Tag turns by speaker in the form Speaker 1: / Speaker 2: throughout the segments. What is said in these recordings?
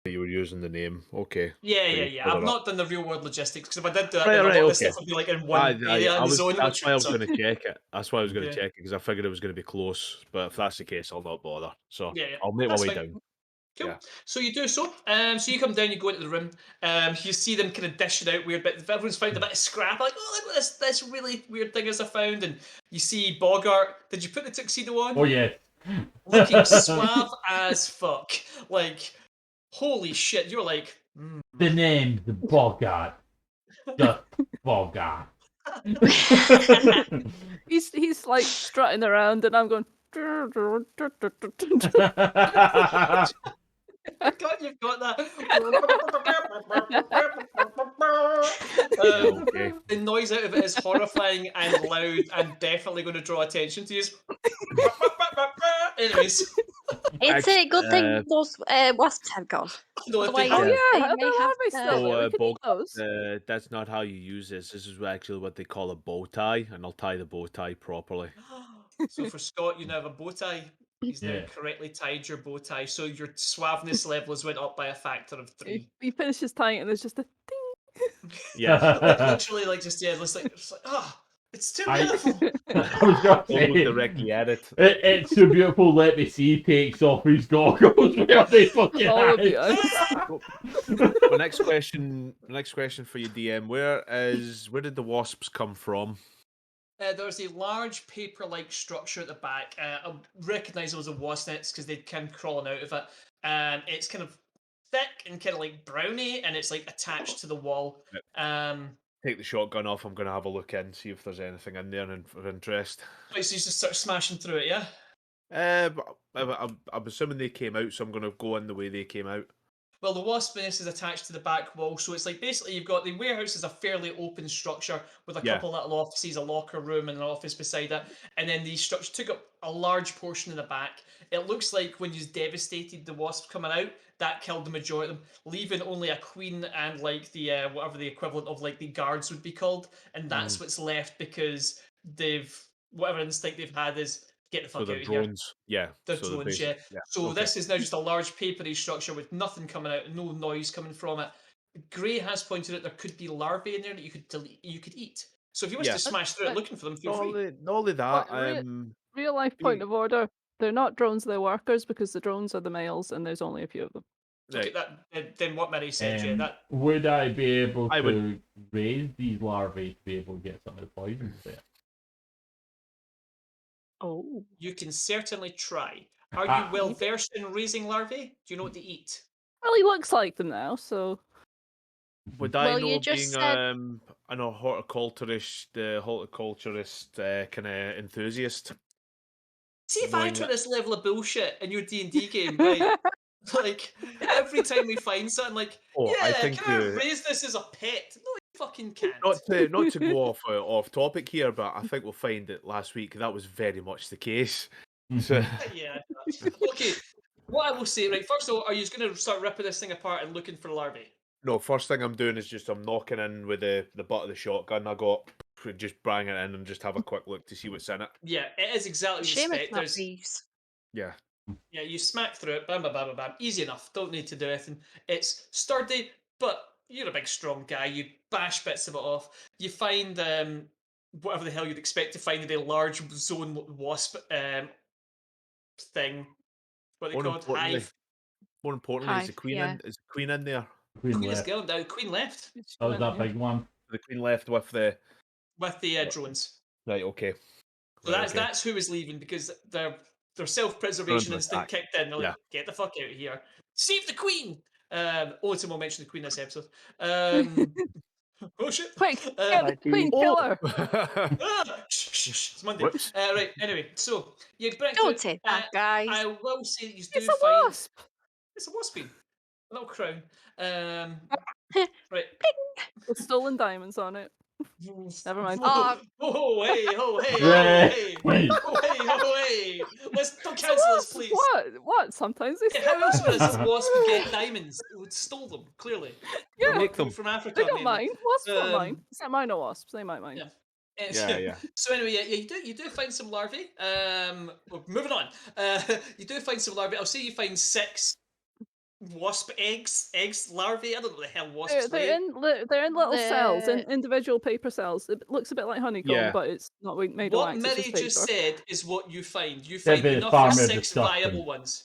Speaker 1: You were using the name. Okay.
Speaker 2: Yeah.
Speaker 1: Cover
Speaker 2: I've
Speaker 1: up.
Speaker 2: not done the real world logistics because if I did do that,
Speaker 1: Right,
Speaker 2: then a
Speaker 1: right,
Speaker 2: lot of this
Speaker 1: okay.
Speaker 2: stuff would be like in
Speaker 1: I,
Speaker 2: one area in
Speaker 1: I
Speaker 2: the
Speaker 1: was.
Speaker 2: zone,
Speaker 1: That's
Speaker 2: which
Speaker 1: why I was
Speaker 2: so
Speaker 1: going to check it. That's why I was going to
Speaker 2: yeah,
Speaker 1: check it because I figured it was going to be close. But if that's the case, I'll not bother. So
Speaker 2: yeah.
Speaker 1: I'll make my
Speaker 2: That's
Speaker 1: way
Speaker 2: fine.
Speaker 1: down.
Speaker 2: Cool.
Speaker 1: Yeah.
Speaker 2: So you do so. So you come down, you go into the room. You see them kind of dishing out weird bits. Everyone's found a bit of scrap. Like, oh, look what this really weird thing is I found. And you see Bogart. Did you put the tuxedo
Speaker 3: Oh
Speaker 2: on?
Speaker 3: yeah.
Speaker 2: Looking suave as fuck. Like, holy shit. You're like,
Speaker 3: The name's Bogart. Just Bogart.
Speaker 4: He's like strutting around, and I'm going.
Speaker 2: God, you've got that.
Speaker 1: Okay.
Speaker 2: The noise out of it is horrifying and loud and definitely going to draw attention to you. Anyways,
Speaker 5: It's a good thing
Speaker 1: Uh,
Speaker 5: those wasps have gone.
Speaker 2: no, if they
Speaker 5: Otherwise,
Speaker 4: Oh
Speaker 2: have,
Speaker 4: yeah,
Speaker 5: they
Speaker 4: are
Speaker 5: may
Speaker 4: there
Speaker 5: have.
Speaker 4: larvae still there? We can eat those.
Speaker 1: That's not how you use this. This is actually what they call a bow tie, and I'll tie the bow tie properly.
Speaker 2: So for Scott, you now have a bow tie. He's now
Speaker 3: Yeah.
Speaker 2: correctly tied your bow tie, so your suaveness levels went up by a factor of 3.
Speaker 4: He finishes tying, and there's just a
Speaker 1: Yeah.
Speaker 2: Like literally, like just yeah, it's like it's too
Speaker 3: I
Speaker 2: beautiful.
Speaker 3: I was gonna say
Speaker 1: Almost directly at it.
Speaker 3: it's so beautiful. Let me see. He takes off his goggles. Where they fucking
Speaker 4: all of the
Speaker 3: hide.
Speaker 4: eyes.
Speaker 1: My next question for you, DM. Where did the wasps come from?
Speaker 2: There's a large paper-like structure at the back. Recognizable as a wasp nest because they come crawling out of it. It's kind of thick and kind of like browny, and it's like attached to the wall.
Speaker 1: Take the shotgun off. I'm going to have a look in, see if there's anything in there of interest.
Speaker 2: Right, so you just start smashing through it, yeah?
Speaker 1: I'm assuming they came out, so I'm going to go in the way they came out.
Speaker 2: Well, the wasp nest is attached to the back wall, so it's like basically you've got the warehouse is a fairly open structure with a
Speaker 1: Yeah.
Speaker 2: couple little offices, a locker room, and an office beside it. And then the structure took up a large portion in the back. It looks like when you devastated the wasp coming out, that killed the majority of them, leaving only a queen and like the whatever the equivalent of like the guards would be called, and that's what's left because they've whatever instinct they've had is get the
Speaker 1: So
Speaker 2: fuck
Speaker 1: they're
Speaker 2: out of here.
Speaker 1: drones. Yeah.
Speaker 2: They're
Speaker 1: So
Speaker 2: drones,
Speaker 1: basic.
Speaker 2: yeah.
Speaker 1: Yeah.
Speaker 2: So
Speaker 1: Okay.
Speaker 2: this is now just a large papery structure with nothing coming out, no noise coming from it. Gray has pointed out there could be larvae in there that you could eat. So if you wish
Speaker 1: Yeah.
Speaker 2: to smash through it looking for them, feel free.
Speaker 1: Not only that,
Speaker 4: Real life point of order. They're not drones, they're workers because the drones are the males and there's only a few of them.
Speaker 2: Okay,
Speaker 1: right.
Speaker 2: then what Mary said, yeah, that
Speaker 3: Would I be able
Speaker 1: I
Speaker 3: to
Speaker 1: would.
Speaker 3: raise these larvae to be able to get some of the poisons there?
Speaker 4: Oh.
Speaker 2: you can certainly try. Are you well versed in raising larvae? Do you know what to eat?
Speaker 4: Well, he looks like them now, so.
Speaker 1: Would I
Speaker 5: Well, you
Speaker 1: know
Speaker 5: just
Speaker 1: being
Speaker 5: said-
Speaker 1: I know horticulturist kind of enthusiast?
Speaker 2: See if I
Speaker 1: Knowing
Speaker 2: try
Speaker 1: that-
Speaker 2: this level of bullshit in your D&D game, right? Like every time we find something, like,
Speaker 1: Oh, I
Speaker 2: yeah,
Speaker 1: think
Speaker 2: can I raise this as a pet? No, you fucking can't.
Speaker 1: not to go off topic here, but I think we'll find that last week that was very much the case. So
Speaker 2: Yeah. Okay. What I will say, right? First of all, are you just going to start ripping this thing apart and looking for larvae?
Speaker 1: no, first thing I'm doing is just I'm knocking in with the butt of the shotgun I got, just bang it in and just have a quick look to see what's in it.
Speaker 2: Yeah, it is exactly what you
Speaker 5: Shame it's
Speaker 2: expect.
Speaker 5: not thieves.
Speaker 1: Yeah.
Speaker 2: Yeah, you smack through it, bam, bam, bam, bam, bam. Easy enough. Don't need to do anything. It's sturdy, but you're a big, strong guy. You bash bits of it off. You find whatever the hell you'd expect to find in a large zone wasp thing. What are they called? Hive.
Speaker 1: More importantly, is the
Speaker 5: Hive,
Speaker 1: queen
Speaker 5: yeah.
Speaker 1: is the queen in there?
Speaker 3: Queen
Speaker 2: Queen is
Speaker 3: left.
Speaker 2: gone now. Queen left
Speaker 3: That was that big one.
Speaker 1: The queen left with the
Speaker 2: with the drones.
Speaker 1: right. Okay.
Speaker 2: So
Speaker 1: Right, okay.
Speaker 2: that's who is leaving because their self-preservation
Speaker 1: They're under
Speaker 2: instinct
Speaker 1: attack.
Speaker 2: kicked in. They're like,
Speaker 1: Yeah.
Speaker 2: get the fuck out of here. Save the queen. Only someone mentioned the queen this episode. Oh shit.
Speaker 4: Quick, get the queen, kill her!
Speaker 2: Shh, it's Monday.
Speaker 1: Whoops.
Speaker 2: Right, anyway, so you break
Speaker 5: Don't
Speaker 2: through.
Speaker 5: say that, guys.
Speaker 2: I will say that you do
Speaker 4: It's a
Speaker 2: find
Speaker 4: wasp!
Speaker 2: it's a waspine. A little crown. Right.
Speaker 4: With stolen diamonds on it. Never mind.
Speaker 2: Oh, hey, oh, hey,
Speaker 3: Yeah.
Speaker 2: oh, hey,
Speaker 3: Wait.
Speaker 2: oh, hey, oh, hey. Let's don't
Speaker 4: It's a
Speaker 2: cancel this,
Speaker 4: wasp!
Speaker 2: please.
Speaker 4: What? Sometimes they
Speaker 2: Yeah,
Speaker 4: steal
Speaker 2: how else would
Speaker 4: diamonds.
Speaker 2: a wasp get diamonds? It would stole them, clearly.
Speaker 4: Yeah.
Speaker 1: Make them.
Speaker 2: From Africa.
Speaker 4: They don't
Speaker 2: mainly.
Speaker 4: mind. Wasps don't mind. Except mine are wasps. They might mind.
Speaker 2: Yeah.
Speaker 1: Yeah.
Speaker 2: So anyway, yeah, you do find some larvae. Well, moving on. You do find some larvae. I'll say you find 6 wasp eggs, larvae. I don't know what the hell
Speaker 4: They're,
Speaker 2: wasps
Speaker 4: they're
Speaker 2: lay.
Speaker 4: in they're in little cells, in
Speaker 5: The
Speaker 4: individual paper cells. It looks a bit like honeycomb,
Speaker 1: Yeah.
Speaker 4: but it's not made of
Speaker 2: What
Speaker 4: wax. It's
Speaker 2: Mary
Speaker 4: just
Speaker 2: just
Speaker 4: paper.
Speaker 2: said is what you find. You
Speaker 3: That
Speaker 2: find
Speaker 3: bit of
Speaker 2: enough of
Speaker 3: farmer
Speaker 2: 6
Speaker 3: disgusting.
Speaker 2: viable ones.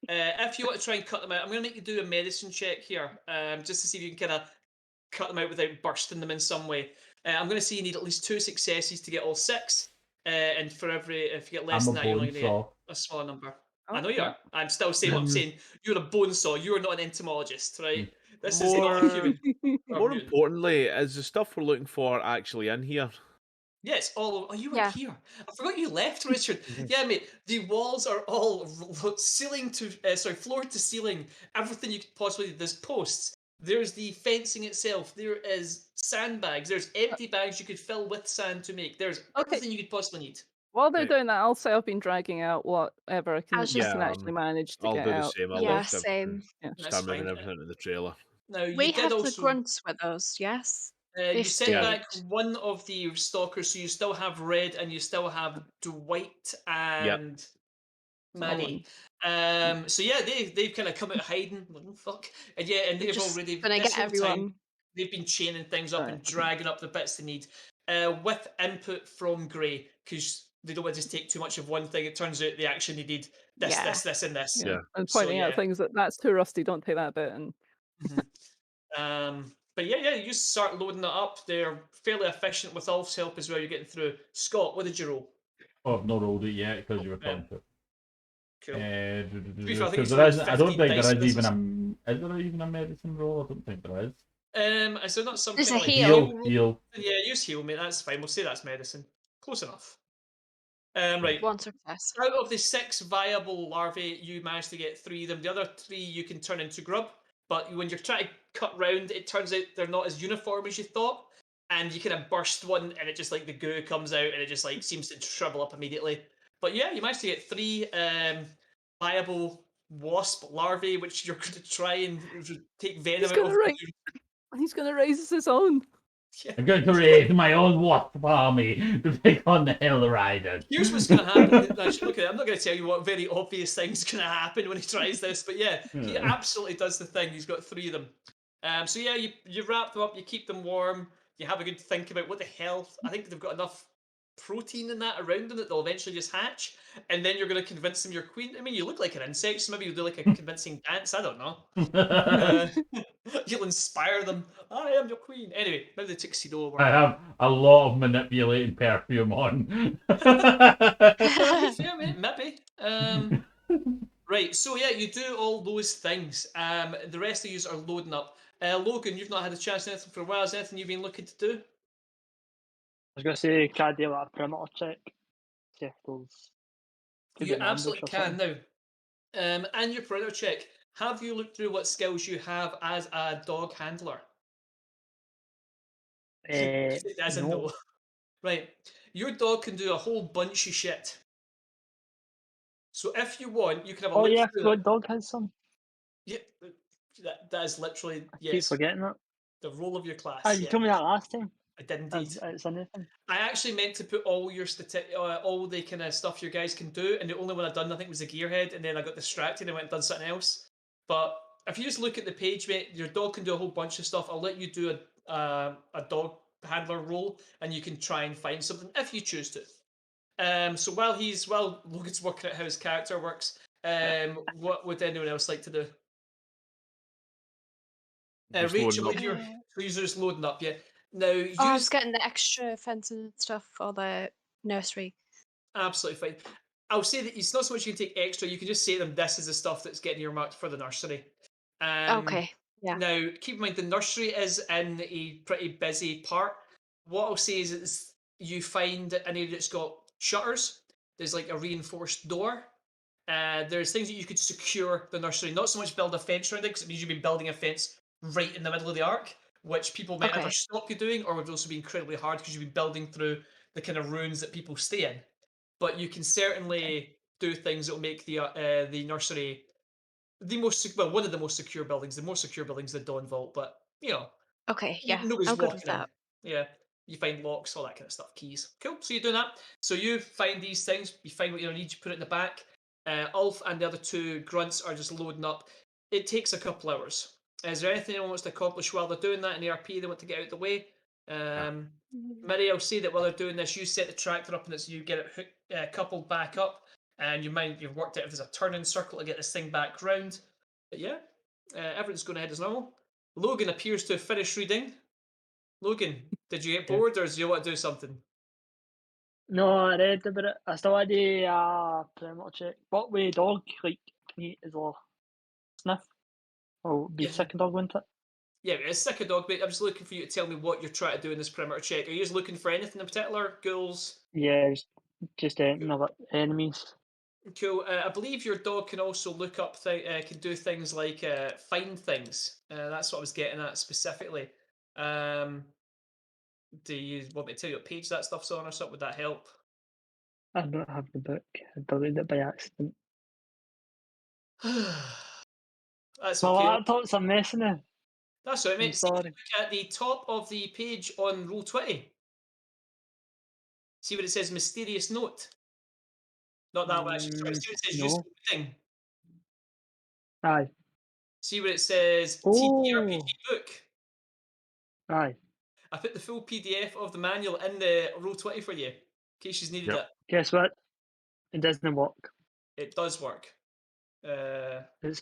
Speaker 2: If you want to try and cut them out, I'm going to make you do a medicine check here, just to see if you can kind of cut them out without bursting them in some way. I'm going to say you need at least 2 successes to get all 6, and for if you get less
Speaker 3: I'm a
Speaker 2: than that, you're only
Speaker 3: bone
Speaker 2: going to get
Speaker 3: saw.
Speaker 2: a smaller number. I know you
Speaker 4: Okay.
Speaker 2: are. I'm still saying what I'm saying. You're a bone saw. You're not an entomologist, right? This is not a
Speaker 1: More,
Speaker 2: human. Or
Speaker 1: more
Speaker 2: mutant.
Speaker 1: importantly, is the stuff we're looking for actually in here?
Speaker 2: Yes, all. Oh, you weren't
Speaker 5: Yeah.
Speaker 2: here. I forgot you left, Richard. Yeah, mate. The walls are all ceiling to floor to ceiling. Everything you could possibly need. There's posts. There's the fencing itself. There is sandbags. There's empty bags you could fill with sand to make. There's everything you could possibly need.
Speaker 4: While they're
Speaker 1: Right.
Speaker 4: doing that, I'll say I've been dragging out whatever I
Speaker 5: was
Speaker 4: can
Speaker 5: just-
Speaker 1: Yeah,
Speaker 4: actually manage to
Speaker 1: I'll
Speaker 4: get
Speaker 1: do the
Speaker 4: out.
Speaker 1: same. I'll
Speaker 5: Yeah,
Speaker 1: lift
Speaker 5: same.
Speaker 4: Yeah.
Speaker 2: That's
Speaker 1: start moving
Speaker 2: fine.
Speaker 1: everything to the trailer.
Speaker 2: Now you
Speaker 5: We
Speaker 2: did
Speaker 5: have the
Speaker 2: also.
Speaker 5: grunts with us, yes? They
Speaker 2: You sent
Speaker 5: stayed.
Speaker 2: back one of the stalkers, so you still have Red and you still have Dwight and Manny. So yeah, they've kind of come out of hiding. Like, oh, fuck. And yeah, and they've
Speaker 5: Just
Speaker 2: already
Speaker 5: gonna
Speaker 2: this
Speaker 5: get
Speaker 2: whole time
Speaker 5: everyone.
Speaker 2: they've been chaining things up
Speaker 4: Right,
Speaker 2: and
Speaker 4: okay.
Speaker 2: dragging up the bits they need, with input from Gray, because they don't want to just take too much of one thing. It turns out they actually needed this,
Speaker 5: Yeah.
Speaker 2: this, and this.
Speaker 4: Yeah.
Speaker 1: Yeah.
Speaker 4: And
Speaker 2: So,
Speaker 4: pointing out
Speaker 2: yeah.
Speaker 4: things that's too rusty, don't take that bit. And
Speaker 2: But yeah, you start loading it up. They're fairly efficient with Ulf's help as well. You're getting through. Scott, what did you roll?
Speaker 3: Oh, I've not rolled it yet because you were
Speaker 2: Yeah.
Speaker 3: talking to.
Speaker 2: Cool. be fair, I think
Speaker 3: Because
Speaker 2: it's
Speaker 3: there
Speaker 2: rolled
Speaker 3: isn't. I don't
Speaker 2: 15
Speaker 3: think
Speaker 2: dice
Speaker 3: there
Speaker 2: for
Speaker 3: is
Speaker 2: this
Speaker 3: even a. Is there even a medicine roll? I don't think there is.
Speaker 2: Is there not some
Speaker 5: There's
Speaker 2: kind
Speaker 5: a
Speaker 2: of like
Speaker 5: heal.
Speaker 2: roll?
Speaker 3: Heal.
Speaker 2: Yeah, use heal, mate. That's fine. We'll say that's medicine. Close enough. Right.
Speaker 5: One success.
Speaker 2: Out of the 6 viable larvae, you managed to get 3 of them. The other 3 you can turn into grub, but when you're trying to cut round, it turns out they're not as uniform as you thought, and you kind of burst one, and it just like the goo comes out, and it just like seems to shrivel up immediately. But yeah, you managed to get 3 viable wasp larvae, which you're going to try and take venom
Speaker 4: he's
Speaker 2: out
Speaker 4: gonna
Speaker 2: of.
Speaker 4: he's gonna raise his own.
Speaker 2: Yeah.
Speaker 3: I'm going to raise my own wasp army to take on the Hell Riders.
Speaker 2: Here's what's going to happen. Look at it. I'm not going to tell you what very obvious thing's going to happen when he tries this, but yeah, he
Speaker 3: Yeah.
Speaker 2: absolutely does the thing. He's got 3 of them. So yeah, you wrap them up, you keep them warm, you have a good think about what the hell. I think they've got enough protein in that around them that they'll eventually just hatch, and then you're going to convince them you're queen. I mean, you look like an insect, so maybe you'll do like a convincing dance. I don't know. You'll inspire them. I am your queen. Anyway, maybe the tuxedo will work.
Speaker 3: I have a lot of manipulating perfume on.
Speaker 2: Yeah, mate, maybe. Right, so yeah, you do all those things. The rest of you are loading up. Logan, you've not had a chance to anything for a while. Is there anything you've been looking to do?
Speaker 6: I was going to say, can I do like a perimeter check? See if those could be
Speaker 2: You
Speaker 6: an ambush
Speaker 2: absolutely
Speaker 6: or
Speaker 2: can
Speaker 6: something.
Speaker 2: now. And your perimeter check. Have you looked through what skills you have as a dog handler? It doesn't
Speaker 6: No.
Speaker 2: know. Right. Your dog can do a whole bunch of shit. So if you want, you can have a
Speaker 6: Oh
Speaker 2: look
Speaker 6: yeah,
Speaker 2: through
Speaker 6: what
Speaker 2: it.
Speaker 6: dog has some?
Speaker 2: Yeah, that is literally,
Speaker 6: I keep
Speaker 2: yes,
Speaker 6: forgetting it.
Speaker 2: the role of your class.
Speaker 6: Ah, you
Speaker 2: Yeah,
Speaker 6: told me that last time.
Speaker 2: I did indeed.
Speaker 6: It's anything.
Speaker 2: I actually meant to put all your all the kind of stuff your guys can do, and the only one I done I think was the gearhead, and then I got distracted and went and done something else. But if you just look at the page, mate, your dog can do a whole bunch of stuff. I'll let you do a dog handler role, and you can try and find something if you choose to. So while Logan's working out how his character works, what would anyone else like to do?
Speaker 1: Just
Speaker 2: Rachel,
Speaker 1: loading up.
Speaker 2: you're just loading up, yeah. Now use
Speaker 5: Oh, I was getting the extra fencing and stuff for the nursery.
Speaker 2: absolutely fine. I'll say that it's not so much you can take extra. You can just say to them, "This is the stuff that's getting earmarked for the nursery."
Speaker 5: Okay, yeah.
Speaker 2: Now, keep in mind the nursery is in a pretty busy part. What I'll say is you find an area that's got shutters. There's like a reinforced door. There's things that you could secure the nursery. Not so much build a fence around it, because it means you've been building a fence right in the middle of the arc, which people might never
Speaker 5: Okay.
Speaker 2: stop you doing, or would also be incredibly hard because you've been building through the kind of ruins that people stay in. But you can certainly do things that will make the nursery one of the most secure buildings. The more secure buildings, the Dawn Vault, but
Speaker 5: Okay, yeah.
Speaker 2: nobody's
Speaker 5: I'm good with
Speaker 2: walking in.
Speaker 5: that.
Speaker 2: Yeah, you find locks, all that kind of stuff, keys. Cool. So you're doing that. So you find these things. You find what you need. You put it in the back. Ulf and the other 2 grunts are just loading up. It takes a couple hours. Is there anything anyone wants to accomplish while they're doing that in ARP they want to get out of the way? Mary, I'll say that while they're doing this, you set the tractor up and it's you get it coupled back up, and you've worked out if there's a turning circle to get this thing back round. But yeah, everything's going ahead as normal. Logan appears to have finished reading. Logan, did you get
Speaker 6: Yeah.
Speaker 2: bored or do you want to do something?
Speaker 6: No, I read about it. I still had a perimeter check. What way dog, like, is a sniff? Or be
Speaker 2: Yeah.
Speaker 6: second dog, wouldn't it?
Speaker 2: Yeah, it's sick of dog bait. I'm just looking for you to tell me what you're trying to do in this perimeter check. Are you just looking for anything in particular? Ghouls?
Speaker 6: Yeah, just another enemies.
Speaker 2: Cool. I believe your dog can also look up, can do things like find things. That's what I was getting at specifically. Do you want me to tell you what page that stuff's on or something? Would that help?
Speaker 6: I don't have the book. I deleted it by accident.
Speaker 2: That's
Speaker 6: My
Speaker 2: okay.
Speaker 6: laptop's a mess now.
Speaker 2: That's all right,
Speaker 6: I'm
Speaker 2: mate. See, if you
Speaker 6: sorry.
Speaker 2: look at the top of the page on Roll20. See where it says mysterious note? Not that one, actually. Sorry. See where it says use
Speaker 6: No.
Speaker 2: thing?
Speaker 6: Aye.
Speaker 2: See where it says
Speaker 6: Oh.
Speaker 2: TTRPG book?
Speaker 6: Aye.
Speaker 2: I put the full PDF of the manual in the Roll20 for you, in case you needed
Speaker 3: Yep.
Speaker 2: it.
Speaker 6: Guess what? It doesn't work.
Speaker 2: It does work.
Speaker 6: It's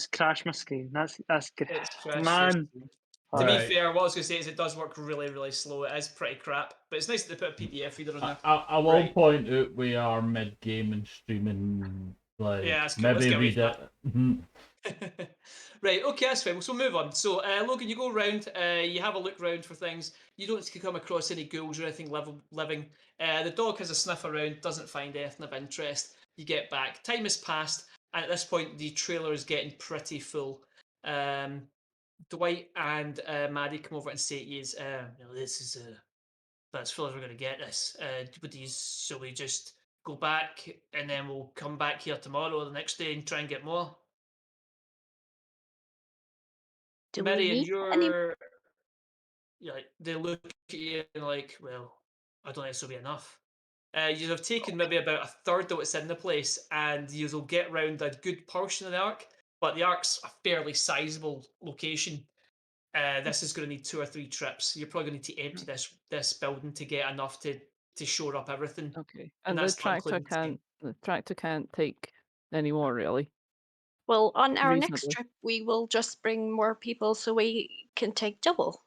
Speaker 6: crashed my screen. That's good.
Speaker 2: It's crashed your
Speaker 6: Man.
Speaker 2: screen. To be
Speaker 3: Right.
Speaker 2: fair, what I was going to say is it does work really, really slow. It is pretty crap, but it's nice that they put a PDF reader on there.
Speaker 3: I will
Speaker 2: Right.
Speaker 3: point out we are mid game and streaming. Like,
Speaker 2: Yeah, that's cool. Let's
Speaker 3: maybe
Speaker 2: get away
Speaker 3: read
Speaker 2: from
Speaker 3: it. Mhm.
Speaker 2: Right, okay, that's fine. So we'll move on. So, Logan, you go around, you have a look round for things. You don't come across any ghouls or anything living. The dog has a sniff around, doesn't find anything of interest. You get back. Time has passed, and at this point, the trailer is getting pretty full. Dwight and Maddie come over and say to you, this is about as full as we're going to get this. So we just go back, and then we'll come back here tomorrow or the next day and try and get more.
Speaker 5: Do
Speaker 2: Mary,
Speaker 5: we
Speaker 2: and
Speaker 5: need any?
Speaker 2: they look at you and like, well, I don't think this will be enough. You have taken maybe about a third of what's in the place, and you'll get round a good portion of the arc, but the arc's a fairly sizable location. This is going to need 2 or 3 trips. You're probably going to need to empty this building to get enough to shore up everything.
Speaker 4: Okay.
Speaker 2: And
Speaker 4: And the
Speaker 2: that's not
Speaker 4: tractor
Speaker 2: including
Speaker 4: can't take any more really.
Speaker 5: Well, on our next
Speaker 4: Reasonably.
Speaker 5: trip, we will just bring more people so we can take double.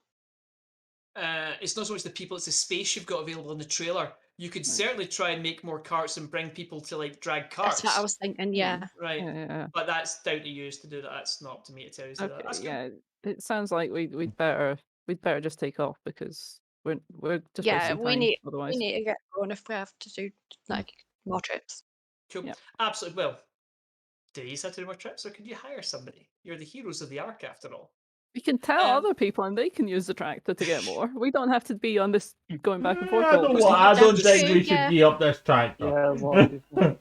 Speaker 2: It's not so much the people; it's the space you've got available in the trailer. You could certainly try and make more carts and bring people to like drag carts.
Speaker 5: That's what I was thinking. Yeah.
Speaker 2: Right.
Speaker 4: Yeah.
Speaker 2: But that's down to you to do that. That's not up to me to tell you to do that.
Speaker 4: Okay.
Speaker 2: That's cool.
Speaker 4: Yeah. It sounds like we'd better just take off because we're just
Speaker 5: Yeah,
Speaker 4: wasting
Speaker 5: we
Speaker 4: time
Speaker 5: need
Speaker 4: otherwise.
Speaker 5: we need to get going if we have to do like more trips.
Speaker 2: Cool.
Speaker 4: Yeah.
Speaker 2: Absolutely. Well, do you have to do more trips, or could you hire somebody? You're the heroes of the arc, after all.
Speaker 4: We can tell
Speaker 2: Um,
Speaker 4: other people and they can use the tractor to get more. We don't have to be on this going back and forth.
Speaker 3: I
Speaker 4: all
Speaker 3: don't,
Speaker 4: the
Speaker 3: want,
Speaker 4: time.
Speaker 3: I don't
Speaker 2: That's
Speaker 3: think
Speaker 5: true,
Speaker 3: we should
Speaker 5: yeah.
Speaker 3: gear up this tractor.
Speaker 6: Yeah, a lot of people.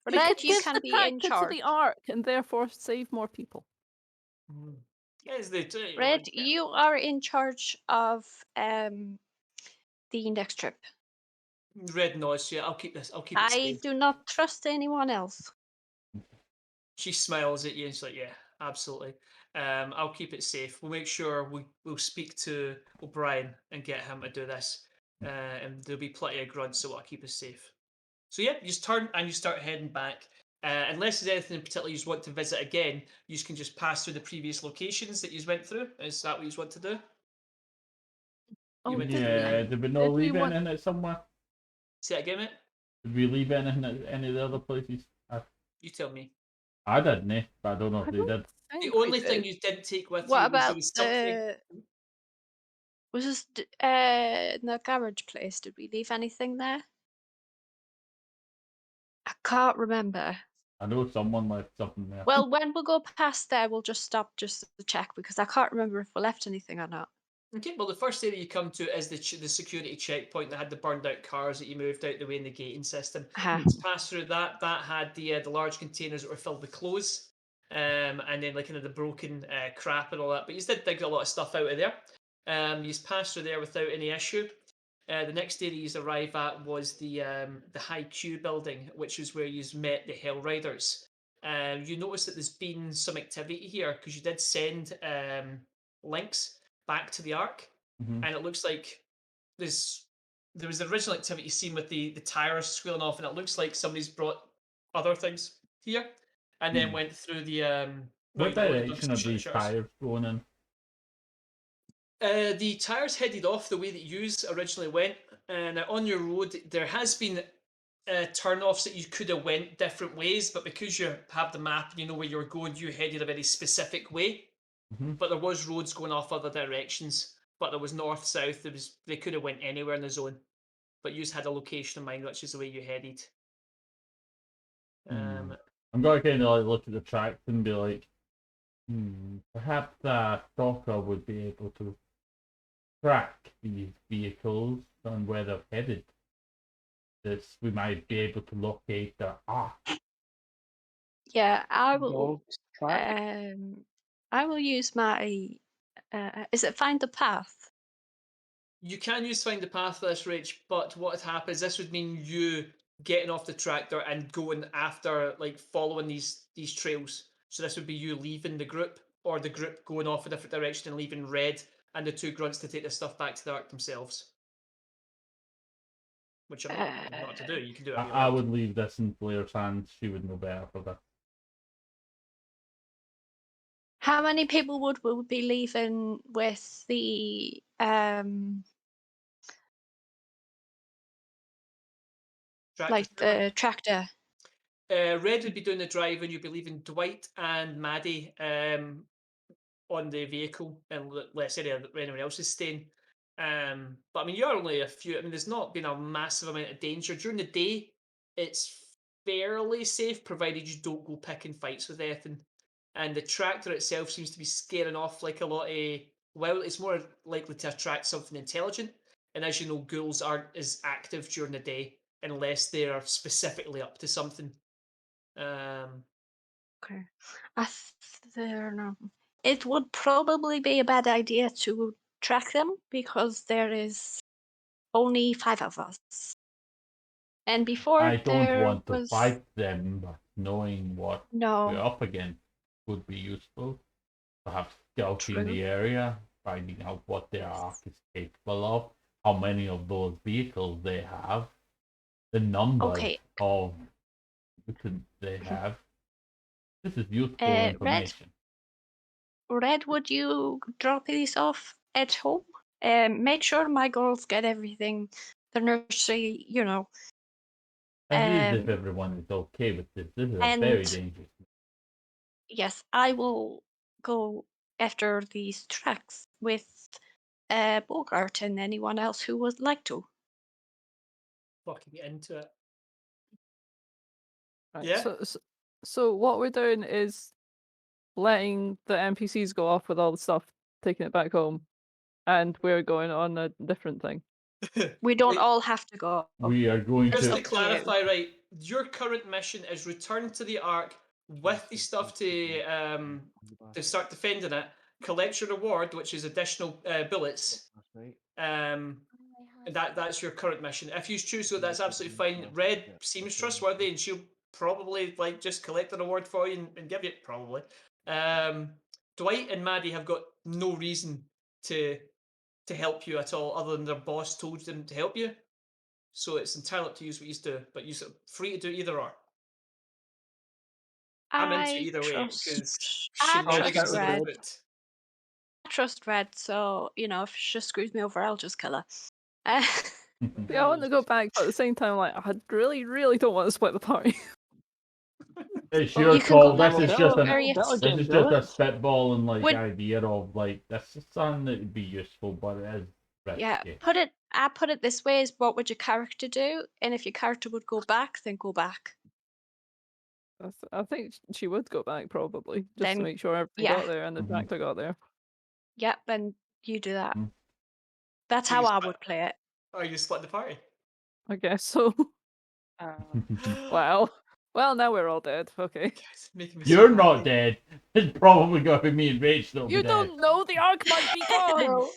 Speaker 4: We
Speaker 5: Red,
Speaker 4: could
Speaker 5: you
Speaker 4: give
Speaker 5: can
Speaker 4: the
Speaker 5: be in
Speaker 4: tractor
Speaker 5: charge.
Speaker 4: to the arc and therefore save more people.
Speaker 2: Yes, they do.
Speaker 5: Red, you are in charge of the next trip.
Speaker 2: Red nods. Yeah, I'll keep this. I'll keep it
Speaker 5: I
Speaker 2: safe.
Speaker 5: do not trust anyone else.
Speaker 2: She smiles at you and she's like, "Yeah, absolutely. I'll keep it safe. We'll make sure we'll speak to O'Brien and get him to do this. And there'll be plenty of grunts, so I'll keep us safe." So yeah, you just turn and you start heading back. Unless there's anything in particular you just want to visit again, you can just pass through the previous locations that you went through. Is that what you want to do?
Speaker 4: Oh,
Speaker 2: went
Speaker 4: did
Speaker 2: to-
Speaker 3: Yeah, did we not
Speaker 4: did we
Speaker 3: leave
Speaker 4: want-
Speaker 3: anything at somewhere?
Speaker 2: Say that again, mate.
Speaker 3: Did we leave anything at any of the other places?
Speaker 2: You tell me.
Speaker 3: I didn't, but I don't know if
Speaker 4: I
Speaker 3: they
Speaker 4: don't
Speaker 3: did.
Speaker 2: The
Speaker 4: think we
Speaker 2: only thing
Speaker 4: did.
Speaker 2: you didn't take with
Speaker 5: What
Speaker 2: you
Speaker 5: about
Speaker 2: was something.
Speaker 5: was this in the garage place? Did we leave anything there? I can't remember.
Speaker 3: I know someone left something there.
Speaker 5: Well, when we go past there, we'll just stop just to check because I can't remember if we left anything or not.
Speaker 2: Okay, well, the first area you come to is the security checkpoint that had the burned out cars that you moved out the way in the gating system.
Speaker 5: Uh-huh.
Speaker 2: Just pass through that. That had the large containers that were filled with clothes, and then like kind of the broken crap and all that. But you did dig a lot of stuff out of there. You just passed through there without any issue. The next area you arrive at was the High Q building, which is where you met the Hell Riders. you notice that there's been some activity here because you did send links back to the Ark,
Speaker 3: Mhm.
Speaker 2: and it looks like there was the original activity seen with the tires squealing off, and it looks like somebody's brought other things here, and then
Speaker 3: Hmm.
Speaker 2: went through the
Speaker 3: What
Speaker 2: they've done
Speaker 3: direction
Speaker 2: some
Speaker 3: are these
Speaker 2: shutters.
Speaker 3: tires going in?
Speaker 2: The tires headed off the way that yous originally went, and on your road there has been turn-offs that you could have went different ways, but because you have the map and you know where you're going, you headed a very specific way.
Speaker 3: Mhm.
Speaker 2: But there was roads going off other directions, but there was north, south. They could have went anywhere in the zone, but you just had a location in mind, which is the way you headed.
Speaker 3: Hmm. I'm gonna kind of like look at the tracks and be like, perhaps a stalker would be able to track these vehicles and where they're headed. This we might be able to locate the Ark.
Speaker 5: Yeah, I will.
Speaker 6: Dogs track.
Speaker 5: I will use my. Is it find the path?
Speaker 2: You can use find the path for this, Rach, but what would happen is this would mean you getting off the tractor and going after, like, following these trails. So this would be you leaving the group, or the group going off a different direction and leaving Red and the two grunts to take the stuff back to the Ark themselves. Which you're not to do. You can do it.
Speaker 3: I would leave this in Blair's hands. She would know better for this.
Speaker 5: How many people would we be leaving with the like the tractor?
Speaker 2: Red would be doing the drive, and you'd be leaving Dwight and Maddie on the vehicle, and let's say anyone else is staying. But I mean, you're only a few. I mean, there's not been a massive amount of danger during the day. It's fairly safe, provided you don't go picking fights with anything. And the tractor itself seems to be scaring off like a lot of. Well, it's more likely to attract something intelligent. And as you know, ghouls aren't as active during the day unless they are specifically up to something.
Speaker 5: Okay, don't know. It would probably be a bad idea to track them because there is only 5 of us. And before
Speaker 3: I don't
Speaker 5: there
Speaker 3: want to
Speaker 5: was
Speaker 3: fight them, but knowing what we're
Speaker 5: no
Speaker 3: up against would be useful. Perhaps scouting
Speaker 5: True.
Speaker 3: the area, finding out what their Ark is capable of, how many of those vehicles they have, the numbers
Speaker 5: Okay.
Speaker 3: of mutants they have. This is useful
Speaker 5: Red?
Speaker 3: information.
Speaker 5: Red, would you drop these off at home? Make sure my girls get everything. The nursery, you know.
Speaker 3: At least if everyone is okay with this. This is a
Speaker 5: and-
Speaker 3: very dangerous.
Speaker 5: Yes, I will go after these tracks with Bogart and anyone else who would like to.
Speaker 2: Fucking get into it.
Speaker 4: Right,
Speaker 2: Yeah.
Speaker 4: So what we're doing is letting the NPCs go off with all the stuff, taking it back home, and we're going on a different thing.
Speaker 5: We don't
Speaker 2: Wait.
Speaker 5: all have to go.
Speaker 3: We are going
Speaker 2: Just to
Speaker 3: to.
Speaker 2: clarify, right, your current mission is return to the Ark with the stuff to start defending it, collect your reward, which is additional bullets. And that's your current mission. If you choose so, that's absolutely fine. Red seems trustworthy, and she'll probably like just collect the reward for you and give you it probably. Dwight and Maddie have got no reason to help you at all, other than their boss told them to help you. So it's entirely up to you what you do, but you're free to do either or. I'm into it either way because
Speaker 5: I
Speaker 2: shenanigans
Speaker 6: trust
Speaker 2: are
Speaker 6: Red.
Speaker 2: good.
Speaker 5: I trust Red, so you know if she screws me over, I'll just kill her.
Speaker 4: Yeah, I want to go back, but at the same time, like, I really, really don't want to split the party.
Speaker 3: It's
Speaker 5: Oh,
Speaker 3: your
Speaker 5: you can go
Speaker 3: call.
Speaker 5: back
Speaker 3: This is
Speaker 5: to
Speaker 3: just
Speaker 5: the
Speaker 3: an.
Speaker 5: area.
Speaker 3: This is just a spitball and like
Speaker 5: Would-
Speaker 3: idea of like this is something that would be useful, but it is risky.
Speaker 5: Yeah, I put it this way: is what would your character do? And if your character would go back, then go back.
Speaker 4: I think she would go back probably, just
Speaker 5: Then-
Speaker 4: to make sure everything
Speaker 5: yeah.
Speaker 4: got there and the
Speaker 3: Mhm.
Speaker 4: tractor got there.
Speaker 5: Yep, then you do that.
Speaker 3: Mm.
Speaker 5: That's
Speaker 2: So
Speaker 5: how
Speaker 2: you
Speaker 5: I
Speaker 2: split-
Speaker 5: would play it.
Speaker 2: Oh, you split the party.
Speaker 4: I guess so. Wow. Well, now we're all dead. Okay.
Speaker 2: Guys, making me so
Speaker 3: You're not
Speaker 2: happy.
Speaker 3: dead. It's probably going to be me and Rach that'll
Speaker 4: You
Speaker 3: be dead.
Speaker 4: don't know the Ark might be gone.
Speaker 6: Well,